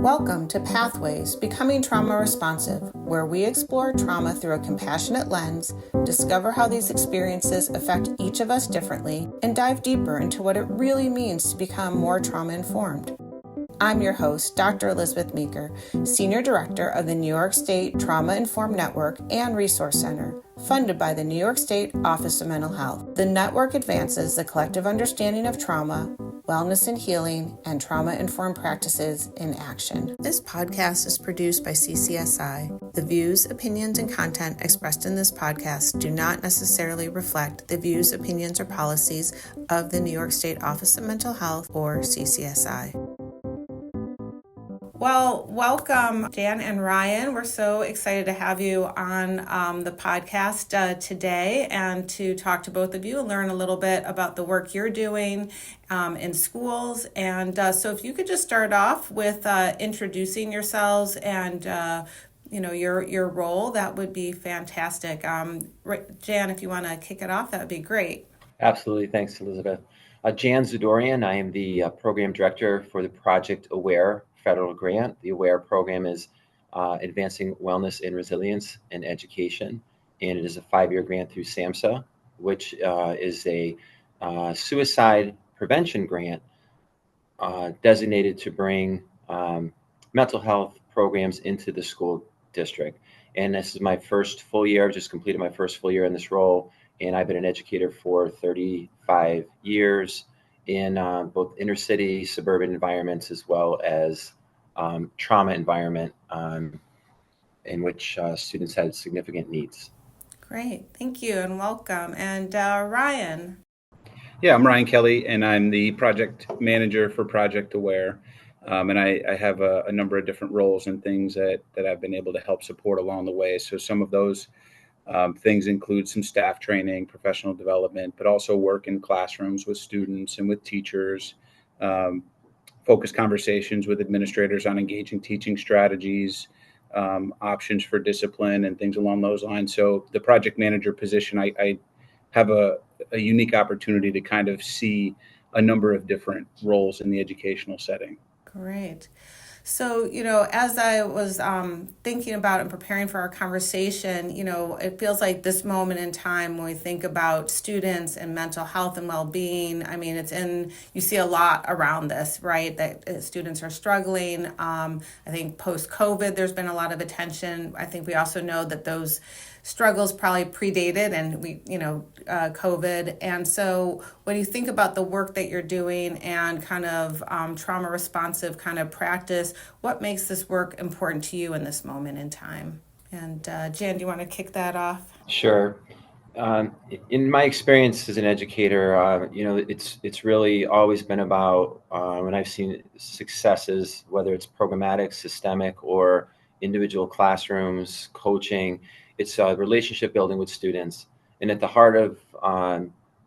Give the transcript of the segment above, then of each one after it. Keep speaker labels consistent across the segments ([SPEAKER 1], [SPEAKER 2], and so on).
[SPEAKER 1] Welcome to Pathways, Becoming Trauma Responsive, where we explore trauma through a compassionate lens, discover how these experiences affect each of us differently, and dive deeper into what it really means to become more trauma-informed. I'm your host, Dr. Elizabeth Meeker, Senior Director of the New York State Trauma Informed Network and Resource Center, funded by the New York State Office of Mental Health. The network advances the collective understanding of trauma, wellness and healing, and trauma-informed practices in action. This podcast is produced by CCSI. The views, opinions, and content expressed in this podcast do not necessarily reflect the views, opinions, or policies of the New York State Office of Mental Health or CCSI. Well, welcome, Jan and Ryan. We're so excited to have you on the podcast today and to talk to both of you and learn a little bit about the work you're doing in schools. And so if you could just start off with introducing yourselves and your role, that would be fantastic. Jan, if you want to kick it off, that would be great.
[SPEAKER 2] Absolutely. Thanks, Elizabeth. Jan Zadoorian. I am the program director for the Project AWARE federal grant. The AWARE program is Advancing Wellness and Resilience in Education, and it is a 5-year grant through SAMHSA, which is a suicide prevention grant designated to bring mental health programs into the school district. And this is my first full year. I've just completed my first full year in this role, and I've been an educator for 35 years in both inner city, suburban environments, as well as trauma environment in which students had significant needs.
[SPEAKER 1] Great, thank you and welcome. And Ryan.
[SPEAKER 3] Yeah, I'm Ryan Kelly, and I'm the project manager for Project AWARE. And I have a number of different roles and things that I've been able to help support along the way. So some of those things include some staff training, professional development, but also work in classrooms with students and with teachers, focus conversations with administrators on engaging teaching strategies, options for discipline and things along those lines. So the project manager position, I have a unique opportunity to kind of see a number of different roles in the educational setting.
[SPEAKER 1] Great. So, as I was thinking about and preparing for our conversation, it feels like this moment in time when we think about students and mental health and well-being, I mean, you see a lot around this, right? That students are struggling. I think post-COVID, there's been a lot of attention. I think we also know that those struggles probably predated and COVID. And so when you think about the work that you're doing and kind of trauma responsive kind of practice, what makes this work important to you in this moment in time? And Jan, do you want to kick that off?
[SPEAKER 2] Sure. In my experience as an educator, it's really always been about when I've seen successes, whether it's programmatic, systemic, or individual classrooms, coaching, it's relationship building with students. And at the heart of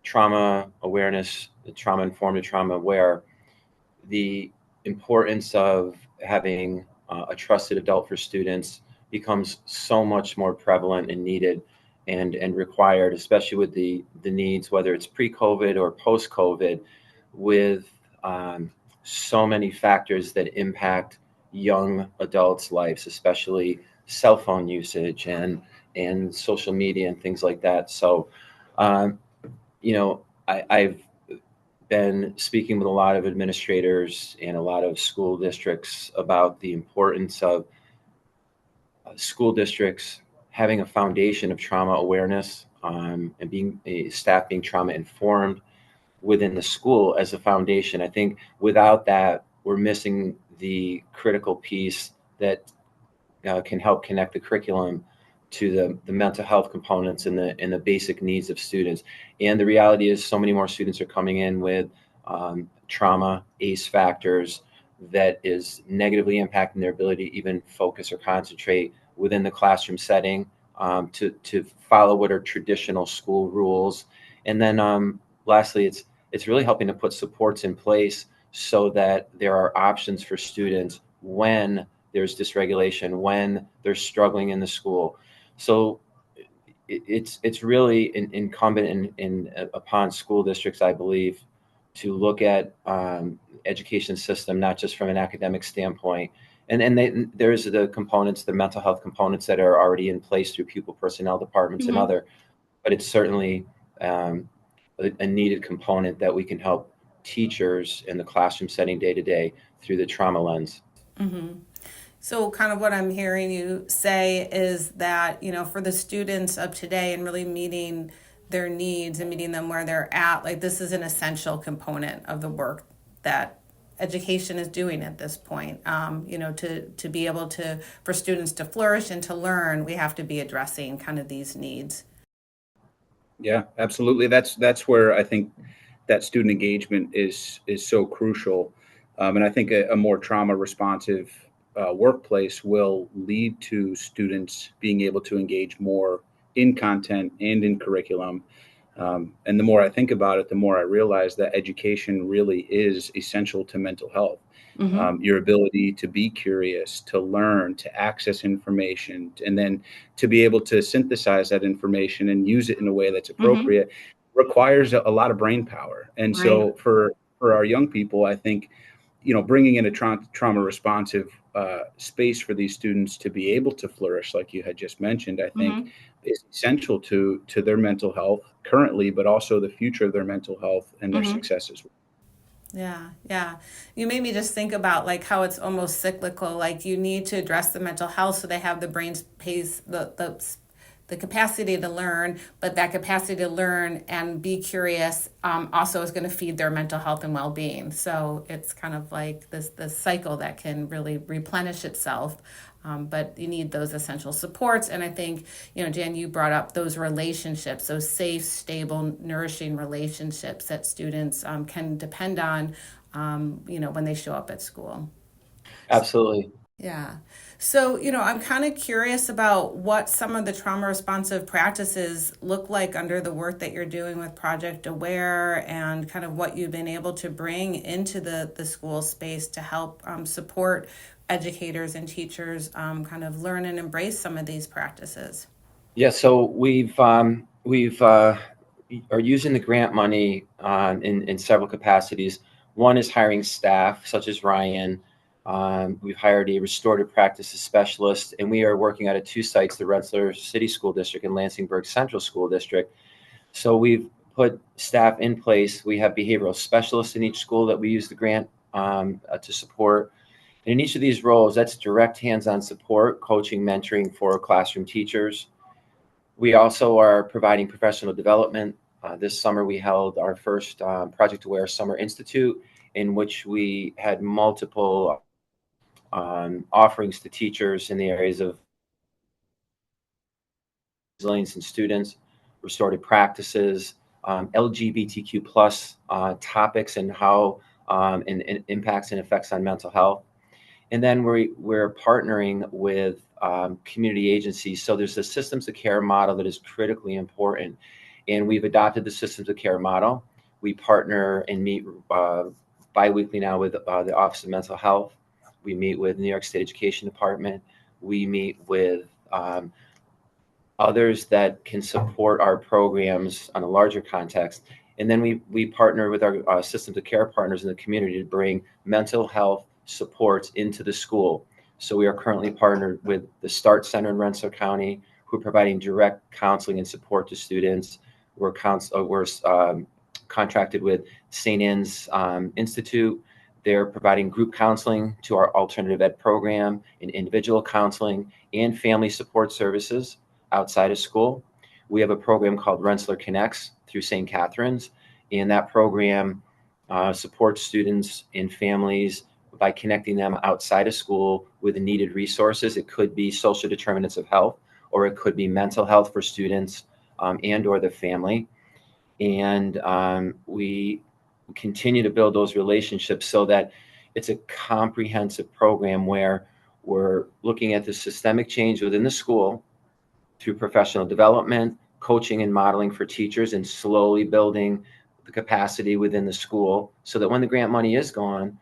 [SPEAKER 2] trauma awareness, trauma informed and trauma aware, the importance of having a trusted adult for students becomes so much more prevalent and needed and required, especially with the needs, whether it's pre-COVID or post-COVID, with so many factors that impact young adults' lives, especially cell phone usage and social media and things like that. So, I've been speaking with a lot of administrators and a lot of school districts about the importance of school districts having a foundation of trauma awareness and staff being trauma informed within the school as a foundation. I think without that, we're missing the critical piece that can help connect the curriculum to the mental health components and the basic needs of students. And the reality is so many more students are coming in with trauma, ACE factors that is negatively impacting their ability to even focus or concentrate within the classroom setting, to follow what are traditional school rules. And then lastly, it's really helping to put supports in place so that there are options for students when there's dysregulation, when they're struggling in the school. So it's really incumbent upon school districts, I believe, to look at education system, not just from an academic standpoint, And there's the components, the mental health components that are already in place through pupil personnel departments and other, but it's certainly a needed component that we can help teachers in the classroom setting day to day through the trauma lens.
[SPEAKER 1] So kind of what I'm hearing you say is that, for the students of today and really meeting their needs and meeting them where they're at, like this is an essential component of the work that education is doing at this point. To be able to, for students to flourish and to learn, we have to be addressing kind of these needs.
[SPEAKER 3] Yeah, absolutely. That's where I think that student engagement is so crucial. And I think a more trauma responsive workplace will lead to students being able to engage more in content and in curriculum. And the more I think about it, the more I realize that education really is essential to mental health. Your ability to be curious, to learn, to access information, and then to be able to synthesize that information and use it in a way that's appropriate requires a lot of brain power. And
[SPEAKER 1] Right.
[SPEAKER 3] so for our young people, I think, bringing in a trauma responsive space for these students to be able to flourish, like you had just mentioned, I think is essential to their mental health currently, but also the future of their mental health and their successes.
[SPEAKER 1] Yeah, yeah. You made me just think about like how it's almost cyclical. Like you need to address the mental health so they have the brain space, the capacity to learn, but that capacity to learn and be curious also is going to feed their mental health and well-being. So it's kind of like this cycle that can really replenish itself. But you need those essential supports. And I think, Jan, you brought up those relationships, those safe, stable, nourishing relationships that students can depend on, when they show up at school.
[SPEAKER 2] Absolutely.
[SPEAKER 1] Yeah. So, I'm kind of curious about what some of the trauma responsive practices look like under the work that you're doing with Project Aware and kind of what you've been able to bring into the school space to help support educators and teachers kind of learn and embrace some of these practices.
[SPEAKER 2] Yeah, so we've are using the grant money in several capacities. One is hiring staff, such as Ryan. We've hired a restorative practices specialist, and we are working out of two sites, the Rensselaer City School District and Lansingburg Central School District. So we've put staff in place. We have behavioral specialists in each school that we use the grant to support. And in each of these roles, that's direct hands-on support, coaching, mentoring for classroom teachers. We also are providing professional development. This summer, we held our first Project Aware Summer Institute, in which we had multiple offerings to teachers in the areas of resilience in students, restorative practices, LGBTQ plus topics and how and impacts and effects on mental health. And then we're partnering with community agencies. So there's a systems of care model that is critically important. And we've adopted the systems of care model. We partner and meet biweekly now with the Office of Mental Health. We meet with New York State Education Department. We meet with others that can support our programs on a larger context. And then we partner with our systems of care partners in the community to bring mental health supports into the school. So we are currently partnered with the START Center in Rensselaer County, who are providing direct counseling and support to students. We're contracted with St. Anne's Institute. They're providing group counseling to our alternative ed program and individual counseling and family support services outside of school. We have a program called Rensselaer Connects through St. Catherine's, and that program supports students and families by connecting them outside of school with the needed resources. It could be social determinants of health, or it could be mental health for students and or the family. And we continue to build those relationships so that it's a comprehensive program where we're looking at the systemic change within the school through professional development, coaching and modeling for teachers, and slowly building the capacity within the school so that when the grant money is gone,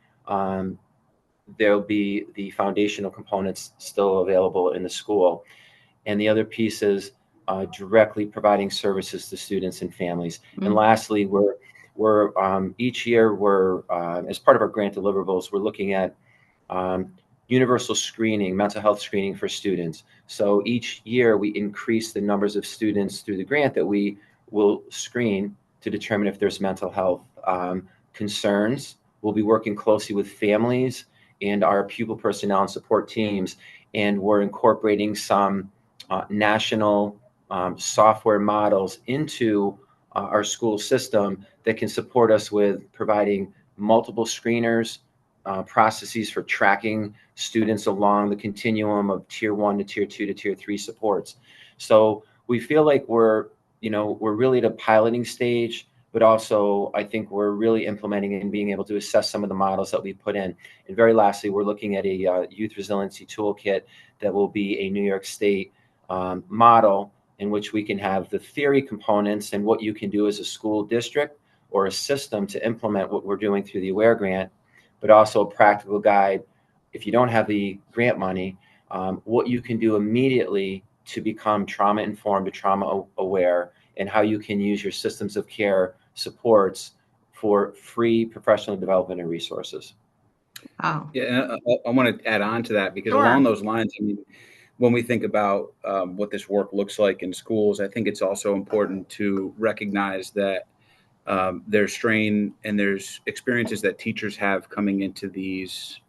[SPEAKER 2] there'll be the foundational components still available in the school. And the other piece is directly providing services to students and families. Mm-hmm. And lastly, we're each year, we're as part of our grant deliverables, we're looking at universal screening, mental health screening for students. So each year we increase the numbers of students through the grant that we will screen to determine if there's mental health concerns. We'll be working closely with families and our pupil personnel and support teams, and we're incorporating some national software models into our school system that can support us with providing multiple screeners, processes for tracking students along the continuum of tier 1 to tier 2 to tier 3 supports. So we feel like we're really at a piloting stage, but also I think we're really implementing and being able to assess some of the models that we put in. And very lastly, we're looking at a youth resiliency toolkit that will be a New York State model in which we can have the theory components and what you can do as a school district or a system to implement what we're doing through the AWARE grant, but also a practical guide, if you don't have the grant money, what you can do immediately to become trauma informed or trauma aware, and how you can use your systems of care supports for free professional development and resources.
[SPEAKER 1] Wow.
[SPEAKER 3] Yeah, I want to add on to that, because
[SPEAKER 1] Sure.
[SPEAKER 3] along those lines, I mean, when we think about what this work looks like in schools, I think it's also important to recognize that there's strain and there's experiences that teachers have coming into these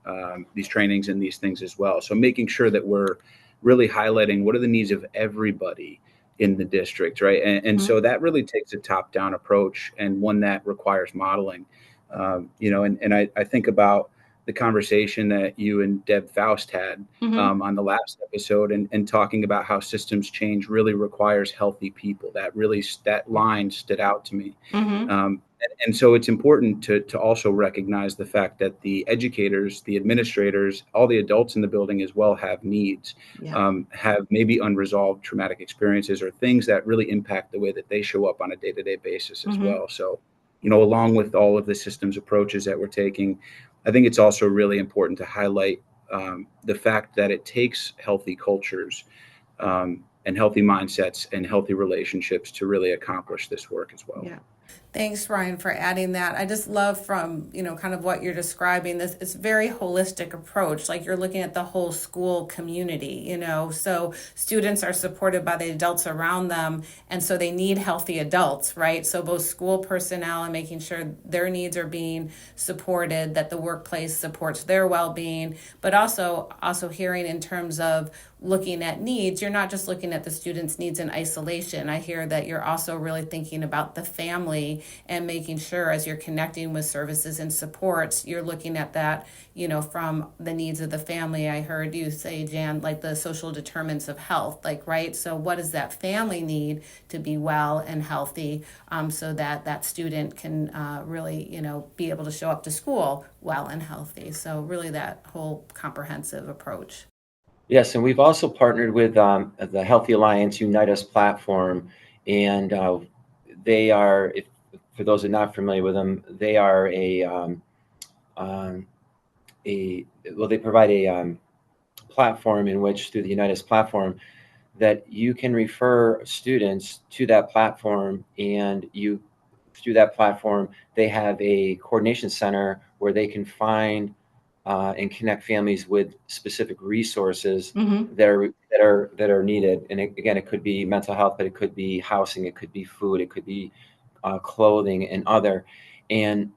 [SPEAKER 3] trainings and these things as well. So making sure that we're really highlighting what are the needs of everybody in the district, right? And so that really takes a top-down approach, and one that requires modeling. And I think about the conversation that you and Deb Faust had on the last episode, and talking about how systems change really requires healthy people. That line stood out to me. And so it's important to also recognize the fact that the educators, the administrators, all the adults in the building as well have needs, have maybe unresolved traumatic experiences or things that really impact the way that they show up on a day-to-day basis as well. So, along with all of the systems approaches that we're taking, I think it's also really important to highlight the fact that it takes healthy cultures and healthy mindsets and healthy relationships to really accomplish this work as well.
[SPEAKER 1] Yeah. Thanks, Ryan, for adding that. I just love from, kind of what you're describing, this it's very holistic approach. Like you're looking at the whole school community, so students are supported by the adults around them. And so they need healthy adults, right? So both school personnel and making sure their needs are being supported, that the workplace supports their well-being, but also hearing in terms of looking at needs, you're not just looking at the students' needs in isolation. I hear that you're also really thinking about the family and making sure as you're connecting with services and supports, you're looking at that, from the needs of the family. I heard you say, Jan, like the social determinants of health, right? So what does that family need to be well and healthy, so that student can really, be able to show up to school well and healthy. So really that whole comprehensive approach.
[SPEAKER 2] Yes, and we've also partnered with the Healthy Alliance Unite Us platform, and they are, for those who are not familiar with them, they are they provide a platform in which, through the Unite Us platform, that you can refer students to that platform, and through that platform, they have a coordination center where they can find and connect families with specific resources that are needed. And again, it could be mental health, but it could be housing, it could be food, it could be clothing and other. And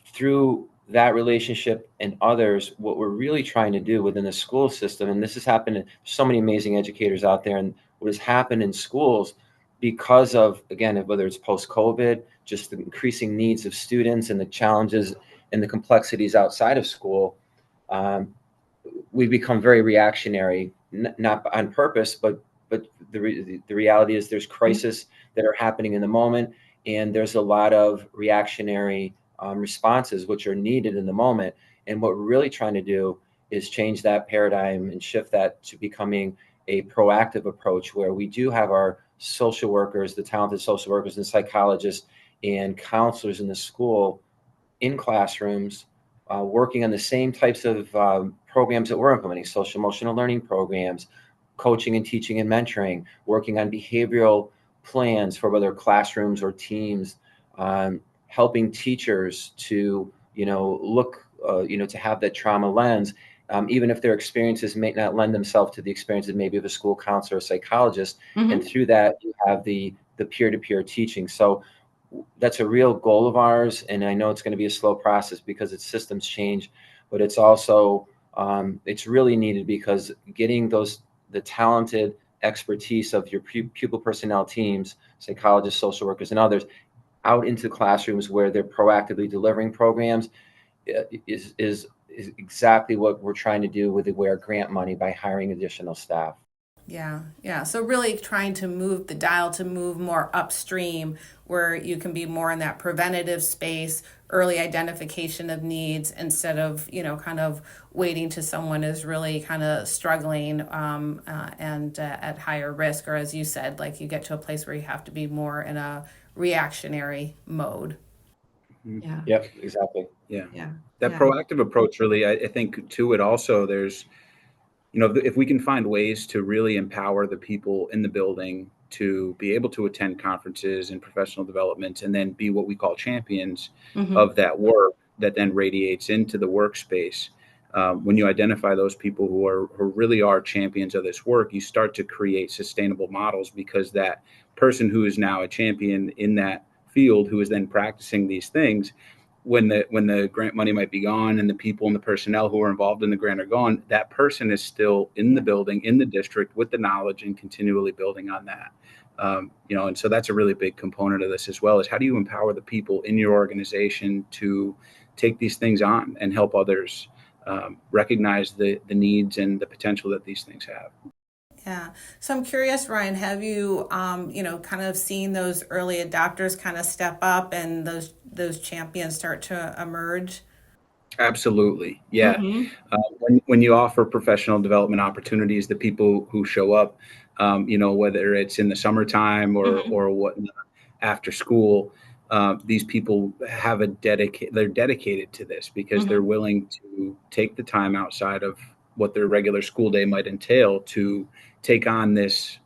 [SPEAKER 2] through that relationship and others, what we're really trying to do within the school system, and this has happened to so many amazing educators out there, and what has happened in schools because of, again, whether it's post-COVID, just the increasing needs of students and the challenges and the complexities outside of school, we've become very reactionary, not on purpose, but the reality is there's crises that are happening in the moment, and there's a lot of reactionary responses which are needed in the moment. And what we're really trying to do is change that paradigm and shift that to becoming a proactive approach, where we do have our social workers, the talented social workers and psychologists and counselors in the school, in classrooms, working on the same types of programs that we're implementing, social emotional learning programs, coaching and teaching and mentoring, working on behavioral plans for whether classrooms or teams, helping teachers to, look, to have that trauma lens, even if their experiences may not lend themselves to the experiences maybe of a school counselor or psychologist.
[SPEAKER 4] Mhm.
[SPEAKER 2] And through that, you have the peer-to-peer teaching. So that's a real goal of ours. And I know it's going to be a slow process because it's systems change, but it's also, it's really needed because getting the talented expertise of your pupil personnel teams, psychologists, social workers, and others out into classrooms where they're proactively delivering programs is exactly what we're trying to do with the Aware grant money by hiring additional staff.
[SPEAKER 1] Yeah. So really trying to move the dial to move more upstream where you can be more in that preventative space, early identification of needs instead of, kind of waiting to someone is really kind of struggling and at higher risk. Or as you said, like you get to a place where you have to be more in a reactionary mode.
[SPEAKER 4] Yeah.
[SPEAKER 2] Yep, exactly.
[SPEAKER 3] Yeah.
[SPEAKER 4] Yeah.
[SPEAKER 3] That
[SPEAKER 4] Yeah.
[SPEAKER 3] proactive approach really, I think to it also, there's, if we can find ways to really empower the people in the building to be able to attend conferences and professional development and then be what we call champions
[SPEAKER 4] Mhm.
[SPEAKER 3] of that work that then radiates into the workspace. When you identify those people who really are champions of this work, you start to create sustainable models because that person who is now a champion in that field, who is then practicing these things, when the grant money might be gone and the people and the personnel who are involved in the grant are gone, that person is still in the building, in the district with the knowledge and continually building on that. And so that's a really big component of this as well, is how do you empower the people in your organization to take these things on and help others recognize the needs and the potential that these things have.
[SPEAKER 1] Yeah. So I'm curious, Ryan, have you, kind of seen those early adopters kind of step up and those champions start to emerge?
[SPEAKER 3] Absolutely. Yeah.
[SPEAKER 4] Mhm.
[SPEAKER 3] When you offer professional development opportunities, the people who show up, whether it's in the summertime
[SPEAKER 4] Mhm.
[SPEAKER 3] or whatnot after school, these people have they're dedicated to this because they're
[SPEAKER 4] Mhm.
[SPEAKER 3] willing to take the time outside of what their regular school day might entail to take on this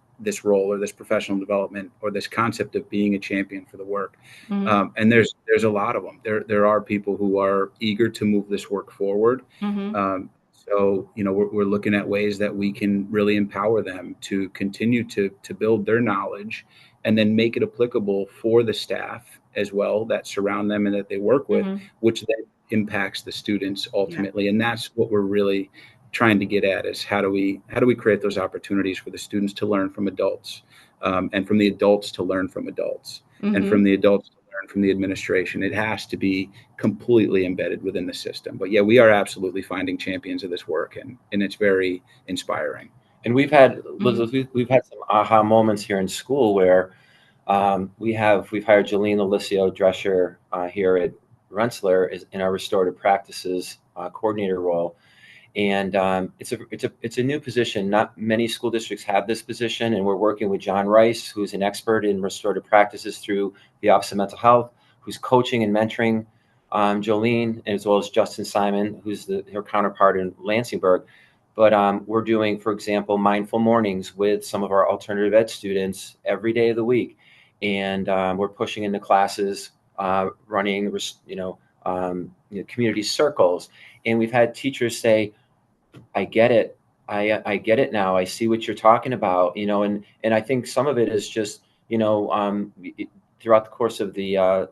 [SPEAKER 3] role or this professional development or this concept of being a champion for the work.
[SPEAKER 4] Mhm.
[SPEAKER 3] And there's a lot of them. There are people who are eager to move this work forward.
[SPEAKER 4] Mhm.
[SPEAKER 3] So we're looking at ways that we can really empower them to continue to build their knowledge, and then make it applicable for the staff as well that surround them and that they work with,
[SPEAKER 4] Mhm.
[SPEAKER 3] which then impacts the students
[SPEAKER 4] Yeah.
[SPEAKER 3] ultimately. And that's what we're really trying to get at, is how do we create those opportunities for the students to learn from adults, and from the adults to learn from adults, and from
[SPEAKER 4] Mhm.
[SPEAKER 3] the adults to learn from the administration. It has to be completely embedded within the system. But yeah, we are absolutely finding champions of this work, and it's very inspiring.
[SPEAKER 2] And we've had,
[SPEAKER 4] Mhm.
[SPEAKER 2] Elizabeth, we've had some aha moments here in school where we've hired Jolene Alicio Drescher here at Rensselaer in our restorative practices coordinator role. And it's a new position. Not many school districts have this position, and we're working with John Rice, who's an expert in restorative practices through the Office of Mental Health, who's coaching and mentoring Jolene, as well as Justin Simon, who's her counterpart in Lansingburg. But we're doing, for example, mindful mornings with some of our alternative ed students every day of the week, and we're pushing into classes, running, community circles, and we've had teachers say, I get it. I get it now. I see what you're talking about, and I think some of it is just, throughout the course of the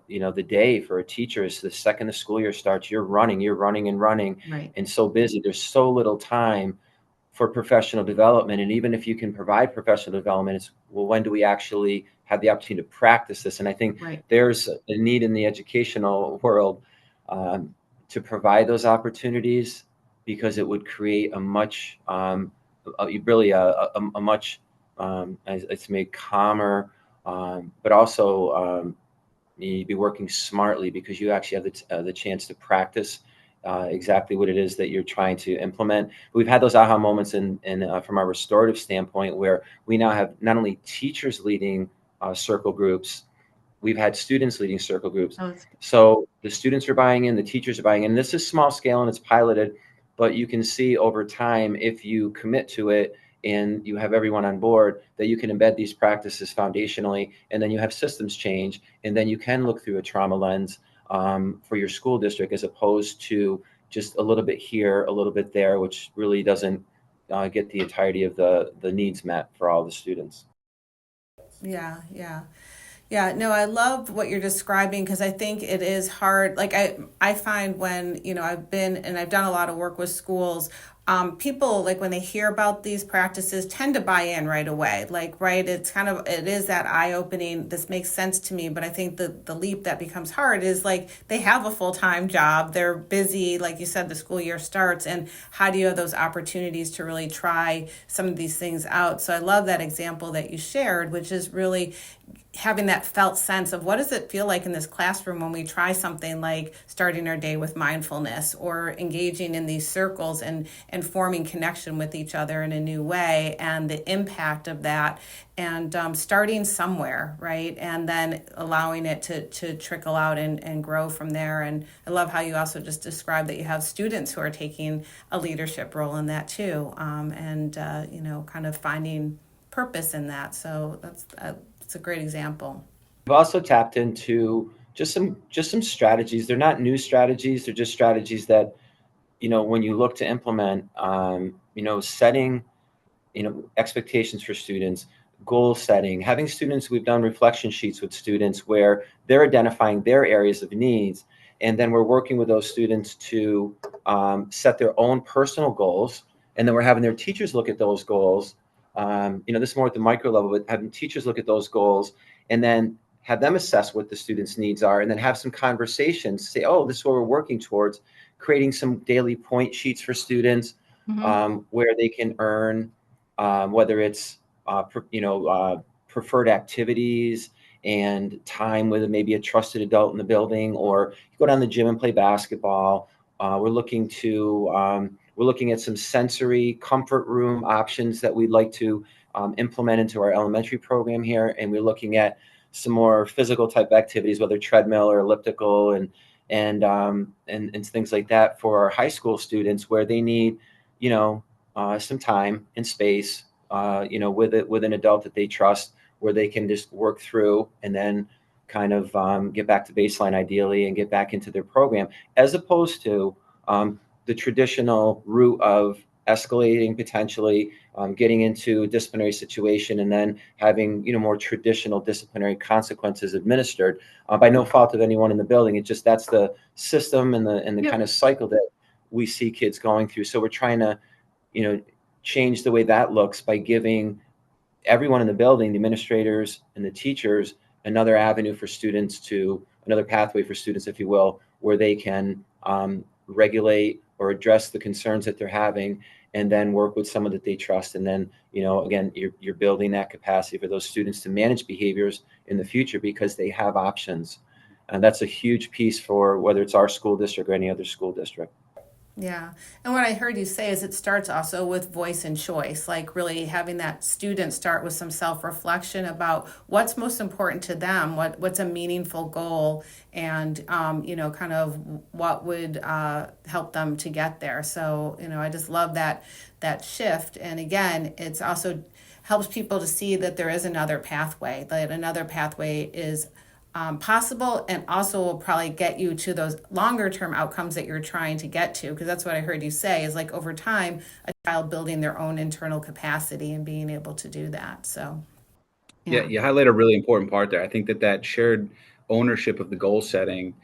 [SPEAKER 2] day for a teacher is the second the school year starts, you're running and running
[SPEAKER 4] Right.
[SPEAKER 2] and so busy. There's so little time for professional development. And even if you can provide professional development, it's, well, when do we actually have the opportunity to practice this? And I think
[SPEAKER 4] Right.
[SPEAKER 2] there's a need in the educational world to provide those opportunities, because it would create a much, really a much, it's made calmer, but also you need to be working smartly because you actually have the chance to practice exactly what it is that you're trying to implement. We've had those aha moments from our restorative standpoint, where we now have not only teachers leading circle groups, we've had students leading circle groups.
[SPEAKER 4] Oh, it's
[SPEAKER 2] So the students are buying in, the teachers are buying in. This is small scale and it's piloted, but you can see over time, if you commit to it and you have everyone on board, that you can embed these practices foundationally, and then you have systems change, and then you can look through a trauma lens for your school district, as opposed to just a little bit here, a little bit there, which really doesn't get the entirety of the needs met for all the students.
[SPEAKER 1] Yeah, yeah. Yeah, no, I love what you're describing because I think it is hard. Like I find when, I've been and I've done a lot of work with schools, people like when they hear about these practices tend to buy in right away. Like, right, it is that eye opening. This makes sense to me. But I think the leap that becomes hard is like they have a full-time job. They're busy. Like you said, the school year starts. And how do you have those opportunities to really try some of these things out? So I love that example that you shared, which is really having that felt sense of what does it feel like in this classroom when we try something like starting our day with mindfulness or engaging in these circles and forming connection with each other in a new way, and the impact of that, and starting somewhere, right, and then allowing it to trickle out and grow from there. And I love how you also just described that you have students who are taking a leadership role in that too, and kind of finding purpose in that. So it's a great example.
[SPEAKER 2] We've also tapped into just some strategies. They're not new strategies. They're just strategies that, when you look to implement, setting, expectations for students, goal setting, having students, we've done reflection sheets with students where they're identifying their areas of needs. And then we're working with those students to set their own personal goals. And then we're having their teachers look at those goals. This is more at the micro level, but having teachers look at those goals and then have them assess what the students' needs are, and then have some conversations, say, oh, this is what we're working towards, creating some daily point sheets for students, where they can earn, whether it's, preferred activities and time with maybe a trusted adult in the building, or you go down to the gym and play basketball. We're looking at some sensory comfort room options that we'd like to implement into our elementary program here, and we're looking at some more physical type activities, whether treadmill or elliptical, and things like that for our high school students, where they need, some time and space, with an adult that they trust, where they can just work through and then kind of get back to baseline ideally and get back into their program, as opposed to the traditional route of escalating, potentially getting into a disciplinary situation, and then having more traditional disciplinary consequences administered by no fault of anyone in the building. It's just that's the system and the
[SPEAKER 1] Yep.
[SPEAKER 2] kind of cycle that we see kids going through. So we're trying to change the way that looks by giving everyone in the building, the administrators and the teachers, another avenue for students another pathway for students, if you will, where they can regulate or address the concerns that they're having, and then work with someone that they trust. And then, again, you're building that capacity for those students to manage behaviors in the future because they have options. And that's a huge piece for whether it's our school district or any other school district.
[SPEAKER 1] Yeah. And what I heard you say is it starts also with voice and choice, like really having that student start with some self-reflection about what's most important to them, what's a meaningful goal, and, kind of what would help them to get there. So, I just love that shift. And again, it's also helps people to see that there is another pathway, that another pathway is possible, and also will probably get you to those longer term outcomes that you're trying to get to, because that's what I heard you say is like over time a child building their own internal capacity and being able to do that. So
[SPEAKER 3] Yeah, you highlight a really important part there. I think that shared ownership of the goal setting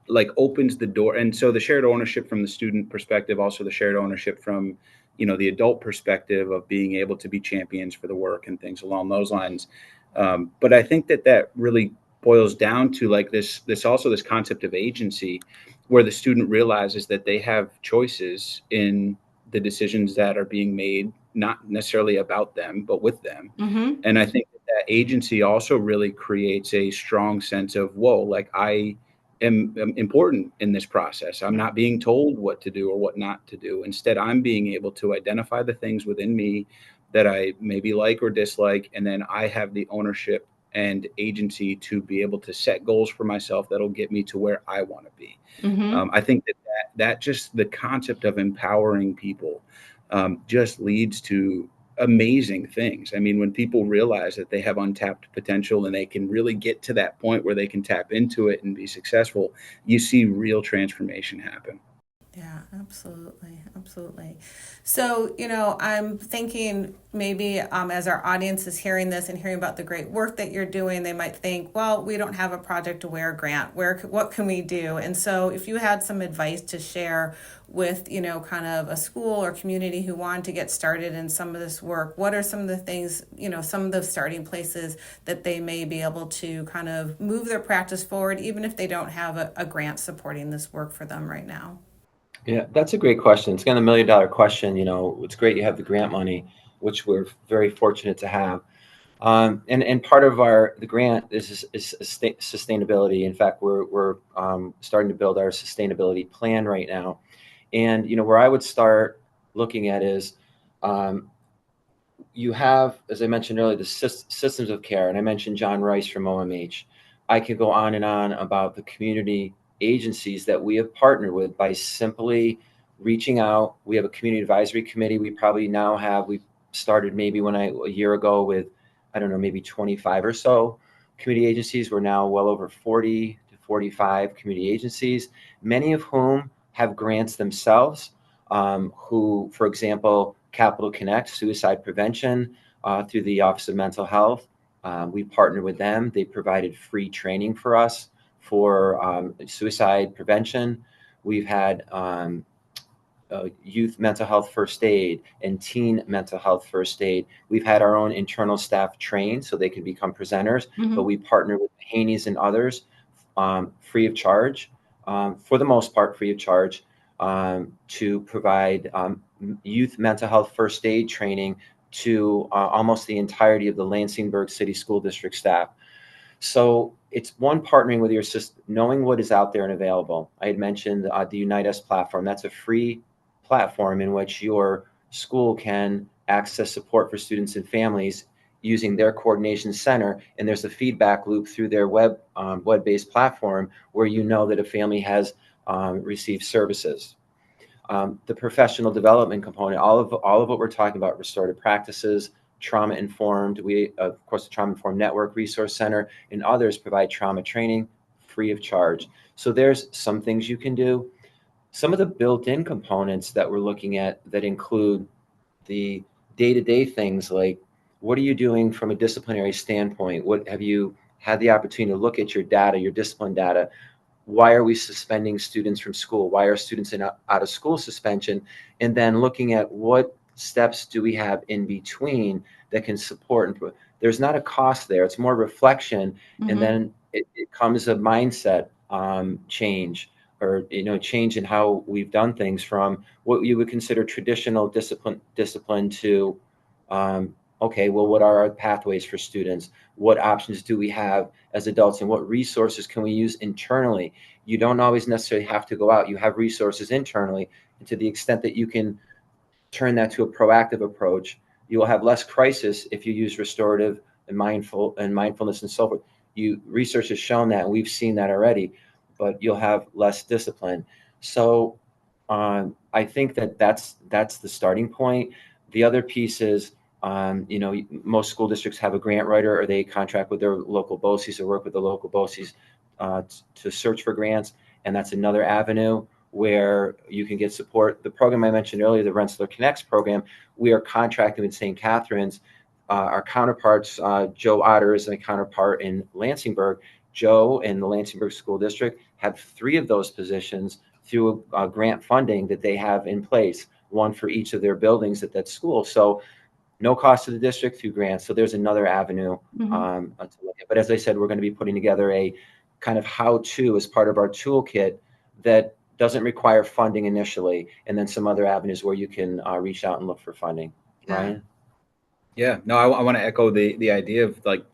[SPEAKER 3] like opens the door. And so the shared ownership from the student perspective, also the shared ownership from, the adult perspective of being able to be champions for the work and things along those lines. But I think that really boils down to like this concept of agency, where the student realizes that they have choices in the decisions that are being made, not necessarily about them, but with them. And I think that agency also really creates a strong sense of, whoa, like I am important in this process. I'm not being told what to do or what not to do. Instead, I'm being able to identify the things within me that I maybe like or dislike. And then I have the ownership and agency to be able to set goals for myself that'll get me to where I want to be. I think that just the concept of empowering people just leads to amazing things. I mean, when people realize that they have untapped potential and they can really get to that point where they can tap into it and be successful, you see real transformation happen.
[SPEAKER 1] Yeah, absolutely. Absolutely. So, I'm thinking maybe as our audience is hearing this and hearing about the great work that you're doing, they might think, well, we don't have a Project Aware grant. What can we do? And so if you had some advice to share with, kind of a school or community who want to get started in some of this work, what are some of the things, some of the starting places that they may be able to kind of move their practice forward, even if they don't have a grant supporting this work for them right now?
[SPEAKER 2] Yeah, that's a great question. It's kind of $1 million question. It's great you have the grant money, which we're very fortunate to have. And part of the grant is sustainability. In fact, we're starting to build our sustainability plan right now. And where I would start looking at is um, you have, as I mentioned earlier, the systems of care, and I mentioned John Rice from OMH. I could go on and on about the community agencies that we have partnered with by simply reaching out. We have a community advisory committee. We started maybe a year ago with, I don't know, maybe 25 or so community agencies. We're now well over 40 to 45 community agencies, many of whom have grants themselves, who, for example, Capital Connect, suicide prevention, through the Office of Mental Health. We partnered with them. They provided free training for us for suicide prevention. We've had youth mental health first aid and teen mental health first aid. We've had our own internal staff trained so they can become presenters, but we partner with Haney's and others, free of charge, for the most part, free of charge, to provide youth mental health first aid training to almost the entirety of the Lansingburg City School District staff. So it's one, partnering with your system, knowing what is out there and available. I had mentioned the Unite Us platform. That's a free platform in which your school can access support for students and families using their coordination center. And there's a feedback loop through their web-based platform where you know that a family has received services. The professional development component, all of what we're talking about, restorative practices, trauma informed. We, of course, the Trauma Informed Network Resource Center and others provide trauma training free of charge. So there's some things you can do. Some of the built-in components that we're looking at that include the day-to-day things like, what are you doing from a disciplinary standpoint? What have you had the opportunity to look at your data, your discipline data? Why are we suspending students from school? Why are students in out of school suspension? And then looking at what steps do we have in between that can support and there's not a cost there. It's more reflection. And then it comes a mindset change, or change in how we've done things from what you would consider traditional discipline to okay, well, what are our pathways for students? What options do we have as adults, and what resources can we use internally? You don't always necessarily have to go out. You have resources internally, and to the extent that you can turn that to a proactive approach, you will have less crisis if you use restorative and mindfulness and so forth. Research has shown that, and we've seen that already, but you'll have less discipline. So I think that's the starting point. The other piece is, most school districts have a grant writer, or they contract with their local BOCES or work with the local BOCES to search for grants. And that's another avenue where you can get support. The program I mentioned earlier, the Rensselaer Connects program, we are contracting with St. Catherine's. Our counterparts, Joe Otter is a counterpart in Lansingburg. Joe and the Lansingburg School District have 3 of those positions through grant funding that they have in place, one for each of their buildings at that school. So no cost to the district through grants. So there's another avenue to look at. But as I said, we're going to be putting together a kind of how-to as part of our toolkit that doesn't require funding initially, and then some other avenues where you can reach out and look for funding.
[SPEAKER 1] Yeah.
[SPEAKER 2] Ryan?
[SPEAKER 3] Yeah, no, I want to echo the idea of like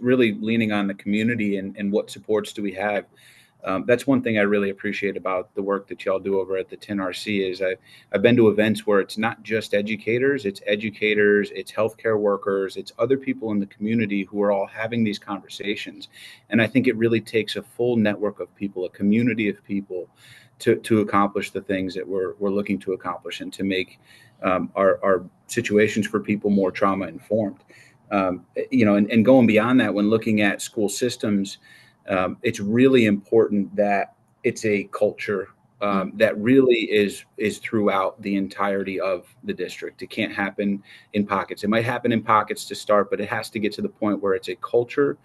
[SPEAKER 3] really leaning on the community and what supports do we have. That's one thing I really appreciate about the work that y'all do over at the 10RC is I've been to events where it's not just educators, it's healthcare workers, it's other people in the community who are all having these conversations. And I think it really takes a full network of people, a community of people to accomplish the things that we're looking to accomplish and to make our situations for people more trauma informed. And going beyond that, when looking at school systems, it's really important that it's a culture that really is throughout the entirety of the district. It can't happen in pockets. It might happen in pockets to start, but it has to get to the point where it's a culture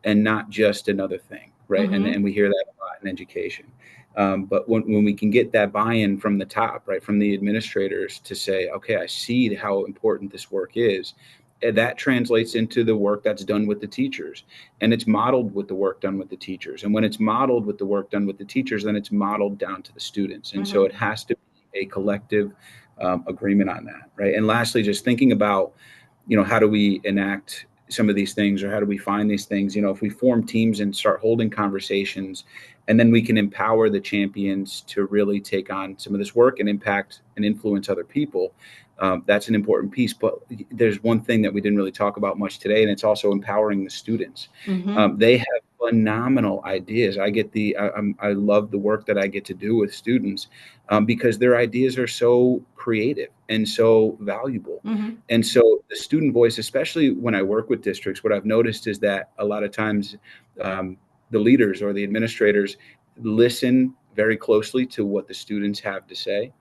[SPEAKER 3] and not just another thing, right? And we hear that a lot in education. But when we can get that buy-in from the top, right, from the administrators to say, okay, I see how important this work is, that translates into the work that's done with the teachers, and it's modeled with the work done with the teachers. And when it's modeled with the work done with the teachers, then it's modeled down to the students. And so it has to be a collective agreement on that, right? And lastly, just thinking about, how do we enact some of these things, or how do we find these things? If we form teams and start holding conversations, and then we can empower the champions to really take on some of this work and impact and influence other people. That's an important piece. But there's one thing that we didn't really talk about much today, and it's also empowering the students. They have phenomenal ideas. I love the work that I get to do with students because their ideas are so creative and so valuable. And so the student voice, especially when I work with districts, what I've noticed is that a lot of times the leaders or the administrators listen very closely to what the students have to say.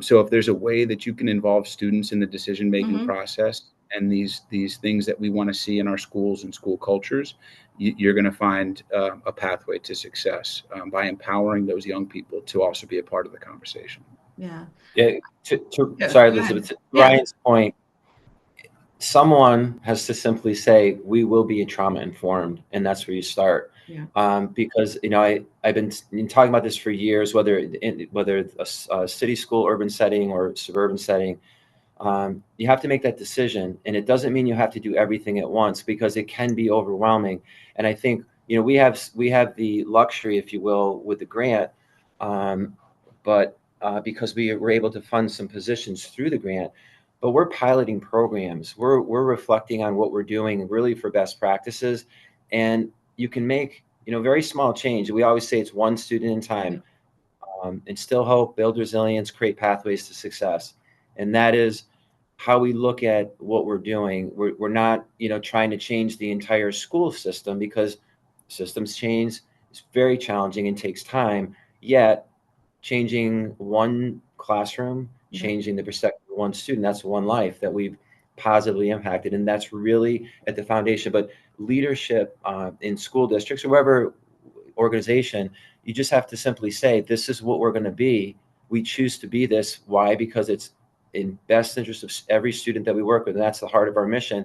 [SPEAKER 3] So if there's a way that you can involve students in the decision-making process and these things that we want to see in our schools and school cultures, you're going to find a pathway to success by empowering those young people to also be a part of the conversation.
[SPEAKER 1] Yeah.
[SPEAKER 2] Sorry, Elizabeth, to Ryan's point, someone has to simply say, we will be trauma informed, and that's where you start. Because I've been talking about this for years, whether a city, school, urban setting, or suburban setting. You have to make that decision, and it doesn't mean you have to do everything at once, because it can be overwhelming. And I think we have the luxury, if you will, with the grant, but because we were able to fund some positions through the grant. But we're piloting programs. We're reflecting on what we're doing really for best practices, and you can make very small change. We always say it's one student in time. Instill hope, build resilience, create pathways to success, and that is how we look at what we're doing. We're not trying to change the entire school system, because systems change. It's very challenging and takes time. Yet changing one classroom, changing the perspective of one student, that's one life that we've positively impacted. And that's really at the foundation. But leadership in school districts or wherever organization, you just have to simply say, this is what we're going to be. We choose to be this. Why? Because it's in best interest of every student that we work with. And that's the heart of our mission.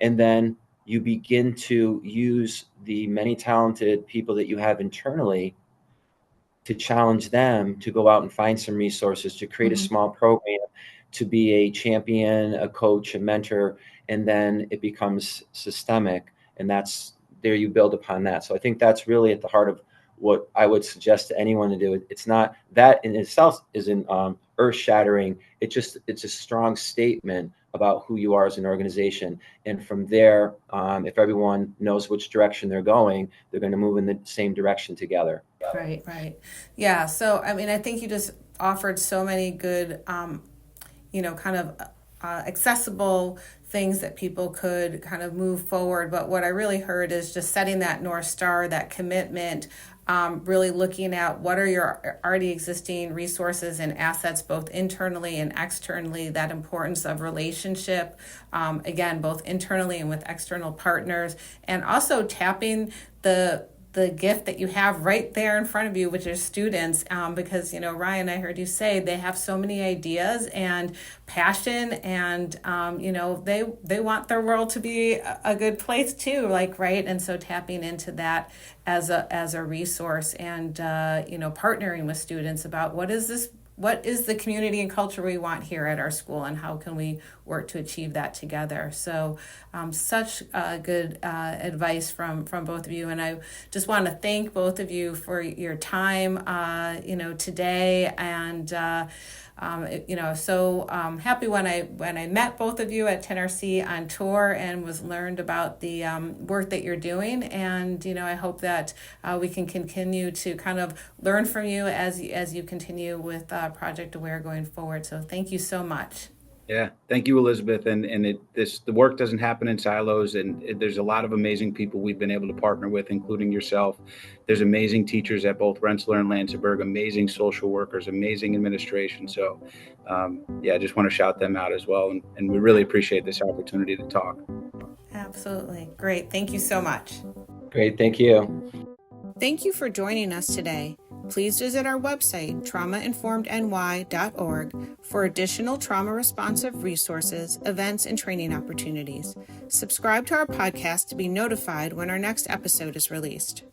[SPEAKER 2] And then you begin to use the many talented people that you have internally to challenge them to go out and find some resources, to create a small program, to be a champion, a coach, a mentor, and then it becomes systemic. And that's there you build upon that. So I think that's really at the heart of what I would suggest to anyone to do. It's not that in itself isn't earth shattering. It's a strong statement about who you are as an organization. And from there, if everyone knows which direction they're going, they're going to move in the same direction together.
[SPEAKER 1] Right. Yeah. So, I mean, I think you just offered so many good, accessible things that people could kind of move forward. But what I really heard is just setting that North Star, that commitment, really looking at what are your already existing resources and assets, both internally and externally, that importance of relationship, again, both internally and with external partners, and also tapping the gift that you have right there in front of you, which is students, because, Ryan, I heard you say they have so many ideas and passion, and, they want their world to be a good place too, right? And so tapping into that as a resource, and, partnering with students about what is the community and culture we want here at our school, and how can we work to achieve that together? So such good advice from both of you. And I just want to thank both of you for your time, today. And, so happy when I met both of you at 10RC on tour and learned about the work that you're doing. And, I hope that we can continue to kind of learn from you as you continue with Project Aware going forward. So thank you so much.
[SPEAKER 3] Yeah, thank you, Elizabeth. And the work doesn't happen in silos, and there's a lot of amazing people we've been able to partner with, including yourself. There's amazing teachers at both Rensselaer and Lansingburg, amazing social workers, amazing administration. So, yeah, I just want to shout them out as well, and we really appreciate this opportunity to talk.
[SPEAKER 1] Absolutely. Great. Thank you so much.
[SPEAKER 2] Great. Thank you.
[SPEAKER 1] Thank you for joining us today. Please visit our website, traumainformedny.org, for additional trauma-responsive resources, events, and training opportunities. Subscribe to our podcast to be notified when our next episode is released.